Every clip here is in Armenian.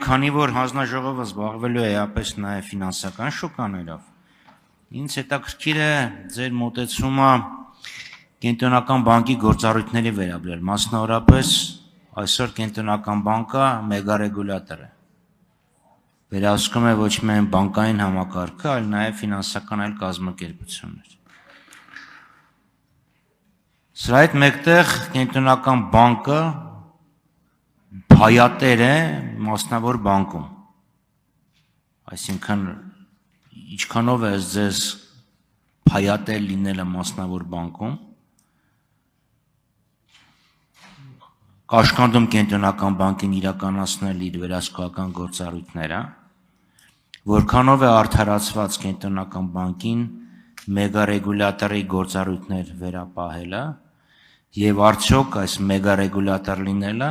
Քանի որ հանձնաժողովը զբաղվելու է էապես նաև ֆինանսական շուկաներով, ինձ հետաքրքիր է ձեր մոտեցումը Կենտրոնական բանկի գործառույթների վերաբերյալ, մասնավորապես այսօր Կենտրոնական բանկը մեգարեգուլատոր է։ Վերահսկում է ոչ միայն բանկային համակարգը, այլ նաև ֆինանսական այլ կազմակերպություններ։ Սրա հետ մեկտեղ Կենտրոնական բանկը փայատեր է մասնավոր բանկում, այսինքն ինչքանով է ձեզ փայատեր լինելը մասնավոր բանկում, կաշխանդում Կենտրոնական բանկին իրականացնել իր վերահսկողական գործառույթները, որքանով է արդարացված Կենտրոնական բանկին մեգարեգուլատորի գործառույթներ վերապահելը եւ արդյոք այս մեգարեգուլատոր լինելը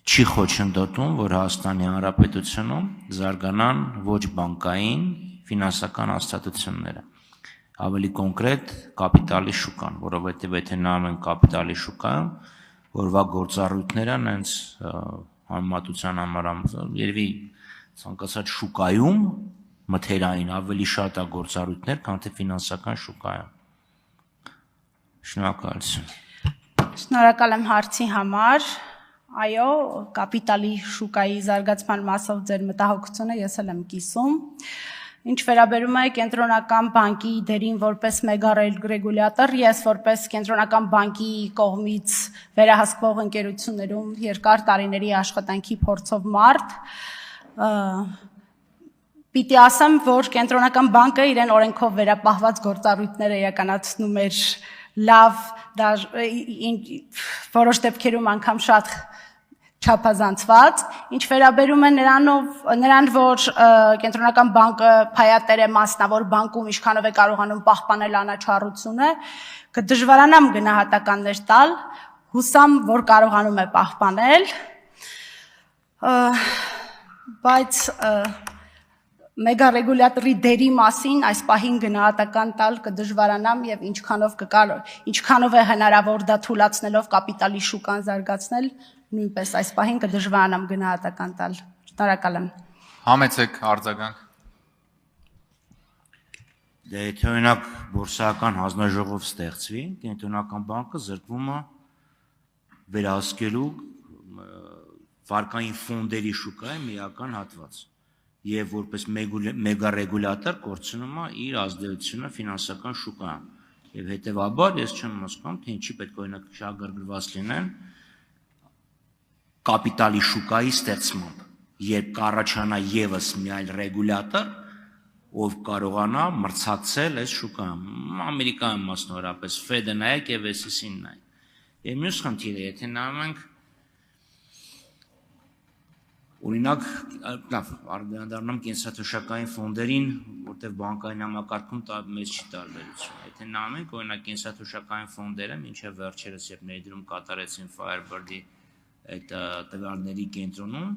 չի խոչընդոտում, որ Հայաստանի Հանրապետությունում զարգանան ոչ բանկային ֆինանսական հաստատությունները, ավելի կոնկրետ կապիտալի շուկան, որովհետև եթե նայում են կապիտալի շուկայում, որվա գործառույթները հենց համեմատության համար երևի ցանկացած շուկայում մթերային ավելի շատ է գործառույթներ, քան թե ֆինանսական շուկայում։ Շնորհակալություն։ Շնորհակալ եմ հարցի համար։ Այո, կապիտալի շուկայի զարգացման մասով ձեր մտահոգությունը ես էլ եմ կիսում։ Ինչ վերաբերում է Կենտրոնական բանկի դերին որպես մեգարեգուլատոր, ես որպես Կենտրոնական բանկի կողմից վերահսկվող ընկերություններում երկար տարիների աշխատանքի փորձով մարդ, պիտի ասեմ, որ Կենտրոնական բանկը իրեն օրենքով վերապահված գործառույթները իրականացնում էր լավ, որոշ դեպքերում անգամ շատ չափազանցված, ինչ վերաբերում է նրան, որ Կենտրոնական բանկը փայատեր է մասնավոր բանկում, ինչքանով է կարողանում պահպանել անաչառությունը, կդժվարանամ գնահատականներ տալ, հուսամ, որ կարողանում է պահպանել, բայց մեգարեգուլատորի դերի մասին այս պահին գնահատական տալ կդժվարանամ եւ ինչքանով է հնարավոր դա թույլատնելով կապիտալի շուկան զարգացնել, նույնպես այս պահին կդժվարանամ գնահատական տալ։ Շնորհակալ եմ։ Համեցեք արձագանք։ Դե եթե օրինակ բորսական հանձնաժողով ստեղծվի, Կենտրոնական բանկը զրկվում է վերահսկելու վարկային ֆոնդերի շուկայի միական հատված եւ որպես մեգարեգուլատոր կորցնում է իր ազդեցությունը ֆինանսական շուկայում եւ հետեւաբար ես չեմ հասկանում թե ինչի պետք է օրինակ շահագրգռված լինեն կապիտալի շուկայի ստեղծմամբ երբ կառաջանա եւս մի այլ ռեգուլատոր ով կարողանա մրցակցել այս շուկայում Ամերիկայում մասնավորապես Fed-ը նայեք եւ SEC-ին նայեք եւ մյուս խնդիրը եթե նայում ենք Օրինակ, լավ, անդրադառնամ կենսաթոշակային ֆոնդերին, որտեղ բանկային համակարգում մեծ չի տարբերություն։ Եթե նայում ենք, օրինակ կենսաթոշակային ֆոնդերը մինչև վերջերս երբ ներդրում կատարեցին Firebird-ի այդ տվյալների կենտրոնում,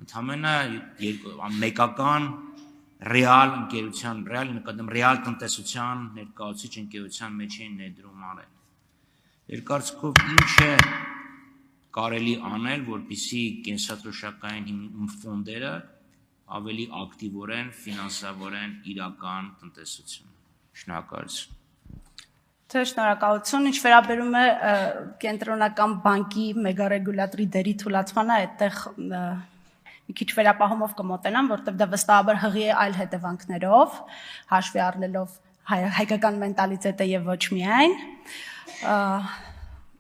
ընդհանրապես մեկական ռեալ ընկերության, ռեալ տնտեսության ներկայացուցիչ ընկերության մեջ էին ներդրում արել։ Երկարծքով ինչ է կարելի անել, որպեսզի կենսաթոշակային ֆոնդերը ավելի ակտիվորեն ֆինանսավորեն իրական տնտեսությունը։ Շնորհակալություն։ Թե շնորհակալություն, ինչ վերաբերում է Կենտրոնական բանկի մեգարեգուլատորի դերի թույլատմանը, այդտեղ մի քիչ վերապահումով կմոտենամ, որտեղ դա վստահաբար հղի է այլ հետևանքներով, հաշվի առնելով հայկական մենտալիտետը եւ ոչ միայն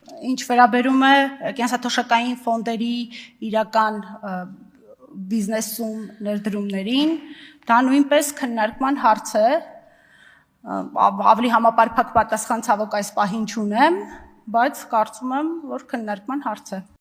Ինչ վերաբերում է կենսաթոշակային ֆոնդերի իրական բիզնեսում ներդրումներին, դա նույնպես քննարկման հարց է, ավելի համապարփակ պատասխան ցավոք այս պահին չունեմ, բայց կարծում եմ, որ քննարկման հարց է։